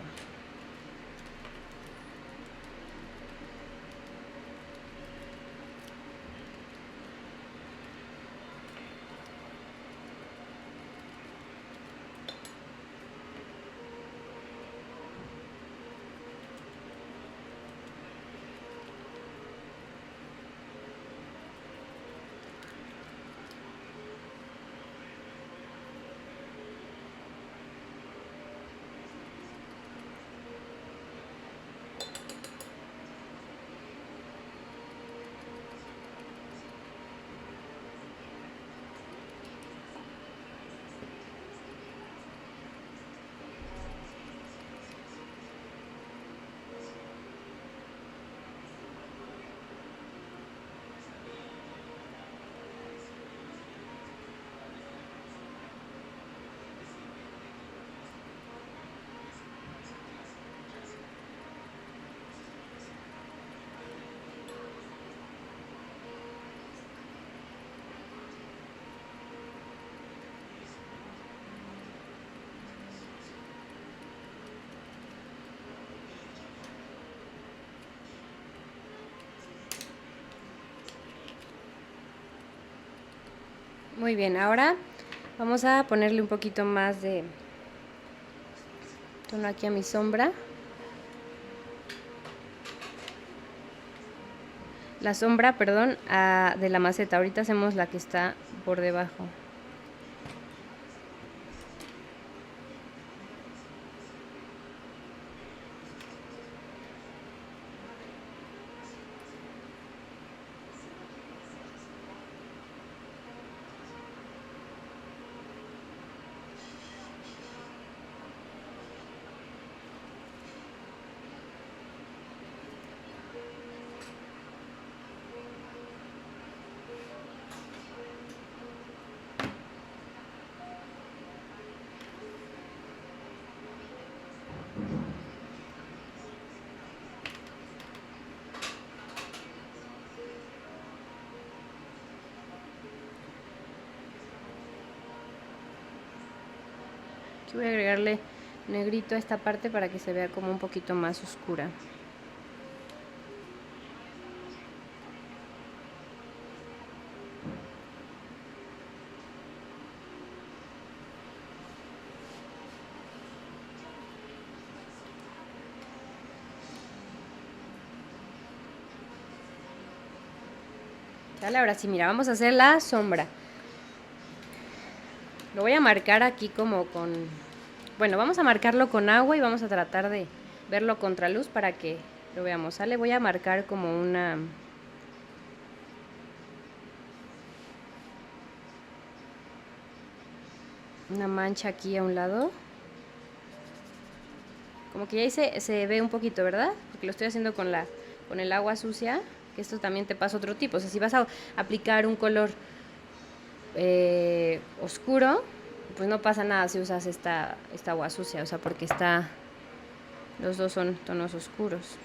Muy bien, ahora vamos a ponerle un poquito más de tono aquí a mi sombra. La sombra, perdón, de la maceta. Ahorita hacemos la que está por debajo. Aquí voy a agregarle negrito a esta parte para que se vea como un poquito más oscura. ¿Sale? Ahora sí, mira, vamos a hacer la sombra. Lo voy a marcar aquí como con... Bueno, vamos a marcarlo con agua y vamos a tratar de verlo contra luz para que lo veamos, ¿sale? Voy a marcar como una mancha aquí a un lado. Como que ya ahí se ve un poquito, ¿verdad? Porque lo estoy haciendo con el agua sucia, que esto también te pasa otro tipo. O sea, si vas a aplicar un color oscuro, pues no pasa nada si usas esta agua sucia, o sea, porque los dos son tonos oscuros.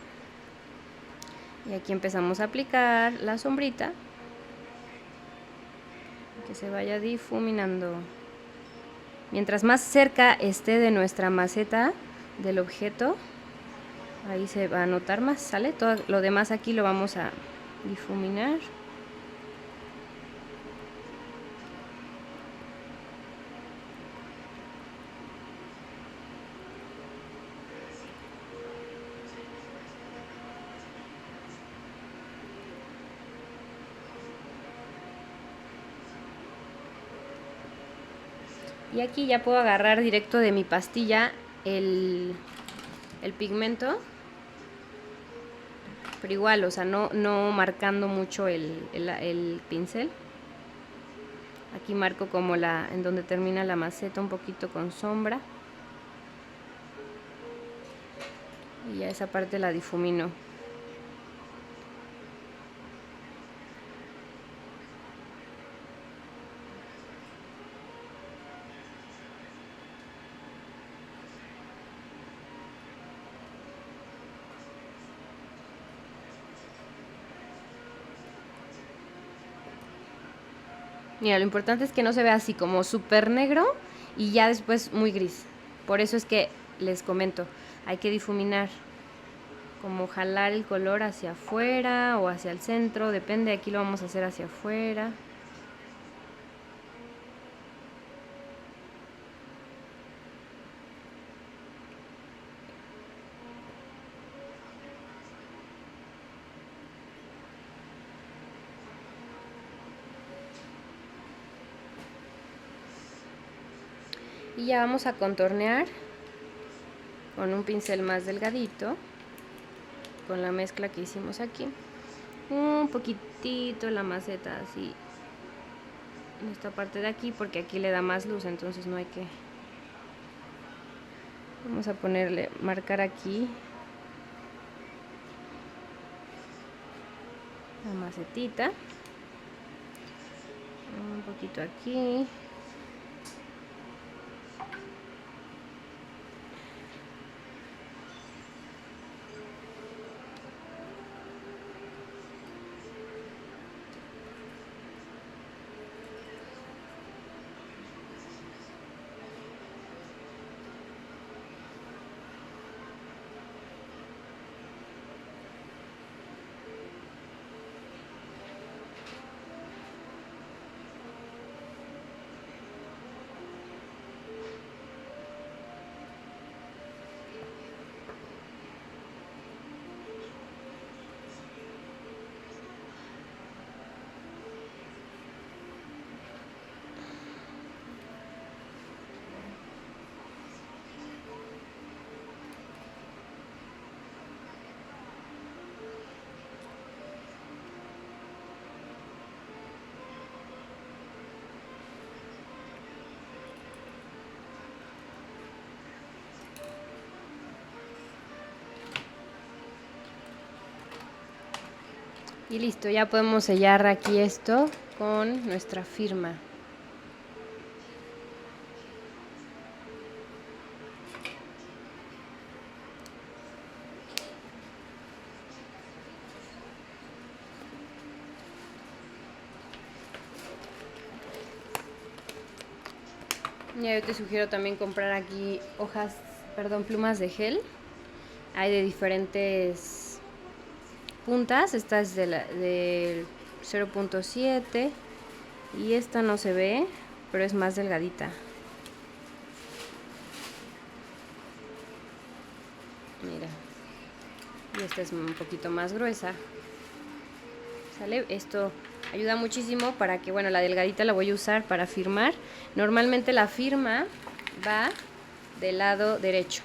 Y aquí empezamos a aplicar la sombrita, que se vaya difuminando. Mientras más cerca esté de nuestra maceta del objeto, ahí se va a notar más, ¿sale? Todo lo demás aquí lo vamos a difuminar. Y aquí ya puedo agarrar directo de mi pastilla el pigmento, pero igual, o sea, no marcando mucho el pincel. Aquí marco como en donde termina la maceta un poquito con sombra. Y ya esa parte la difumino. Mira, lo importante es que no se vea así como súper negro y ya después muy gris. Por eso es que les comento, hay que difuminar, como jalar el color hacia afuera o hacia el centro, depende, aquí lo vamos a hacer hacia afuera. Y ya vamos a contornear con un pincel más delgadito, con la mezcla que hicimos aquí, un poquitito la maceta así en esta parte de aquí, porque aquí le da más luz, entonces no hay que... Vamos a marcar aquí la macetita, un poquito aquí. Y listo, ya podemos sellar aquí esto con nuestra firma. Ya yo te sugiero también comprar aquí plumas de gel. Hay de diferentes puntas. Esta es de 0.7 y esta no se ve, pero es más delgadita. Mira. Y esta es un poquito más gruesa. ¿Sale? Esto Ayuda muchísimo para que, bueno, la delgadita la voy a usar para firmar. Normalmente la firma va del lado derecho.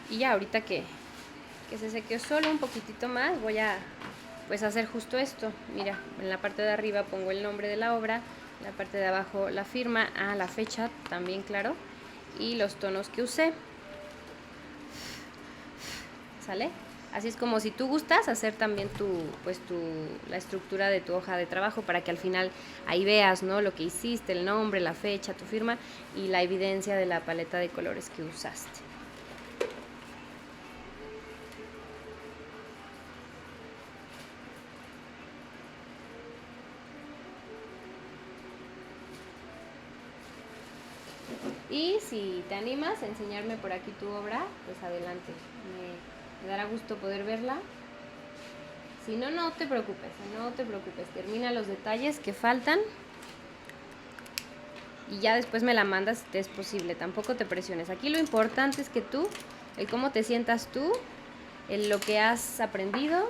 Y ya ahorita que se sequeó solo un poquitito más, voy a pues hacer justo esto. Mira, en la parte de arriba pongo el nombre de la obra, en la parte de abajo la firma, la fecha también, claro, y los tonos que usé. ¿Sale? Así es como si tú gustas hacer también la estructura de tu hoja de trabajo para que al final ahí veas, ¿no? Lo que hiciste, el nombre, la fecha, tu firma y la evidencia de la paleta de colores que usaste. Y si te animas a enseñarme por aquí tu obra, pues adelante. Me dará gusto poder verla. Si no, no te preocupes, no te preocupes. Termina los detalles que faltan y ya después me la mandas si te es posible. Tampoco te presiones. Aquí lo importante es que tú, el cómo te sientas tú, el lo que has aprendido